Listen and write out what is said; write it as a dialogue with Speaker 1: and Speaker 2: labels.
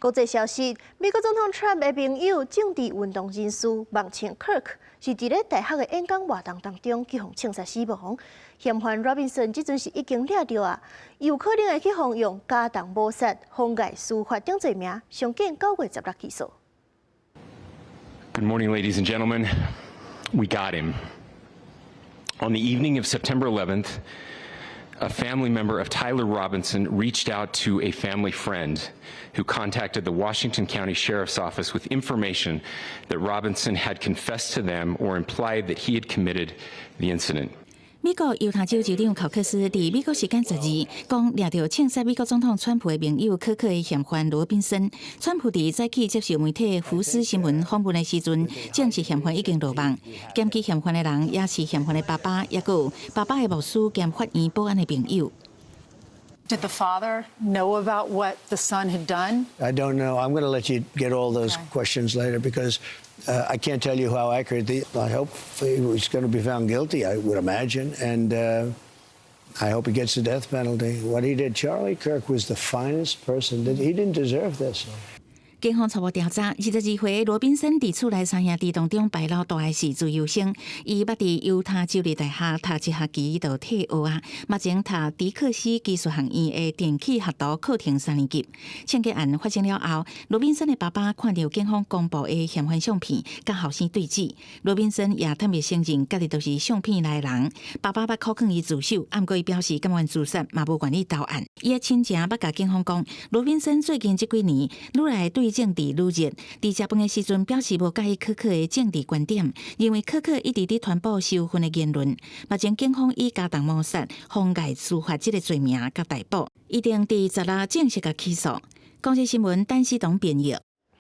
Speaker 1: 国际消息：美国总统 Trump 的朋友、政治运动人士孟庆 Kirk 是伫咧大学的演讲活动当中去互枪杀死亡。嫌犯 Robinson 即阵是已经抓到啊，有可能会去互用加重谋杀、妨碍司法等罪名，上见9月16起诉。
Speaker 2: Good morning, ladies and gentlemen. We got him. On the evening of September 11th, a family member of Tyler Robinson reached out to a family friend who contacted the Washington County Sheriff's Office with information that Robinson had confessed to them or implied that he had committed the incident.
Speaker 3: 美国犹他州州长考克斯伫美国时间12讲，抓到枪杀美国总统川普的盟友科克的嫌犯罗宾森。川普伫早起接受媒体福斯新闻访问的时阵，证实嫌犯已经落网。检举嫌犯的人也是嫌犯的爸爸，也有爸爸的牧师兼法院保安的朋友。
Speaker 4: Did the father know about what the son had done?
Speaker 5: I don't know. I'm going to let you get all those questions later because I can't tell you how accurate. I hope he was going to be found guilty, I would imagine, and I hope he gets the death penalty. What he did, Charlie Kirk was the finest person. He didn't deserve this.
Speaker 3: 警方初步调查，22岁罗宾森伫厝内三兄弟当中排老大的是自由生，伊捌伫犹他州立大学读一学期就退学啊，目前读迪克斯技术学院的电气学徒课程3年级。枪击案发生了后，罗宾森的爸爸看到警方公布的嫌犯相片，甲后生对峙。罗宾森也坦白承认，家己就是相片内的人。爸爸捌考劝伊自首，不过伊表示甘愿自杀，嘛无愿意投案。伊的亲情捌甲警方讲，罗宾森最近这几年愈来对政治愈热，伫食饭的时阵表示无介意科克的政治观点，认为科克一直伫传播仇恨的言论。目前警方以加重谋杀、妨碍司法这个罪名甲逮捕，一定伫16正式甲起诉。公视新闻陈思彤编译。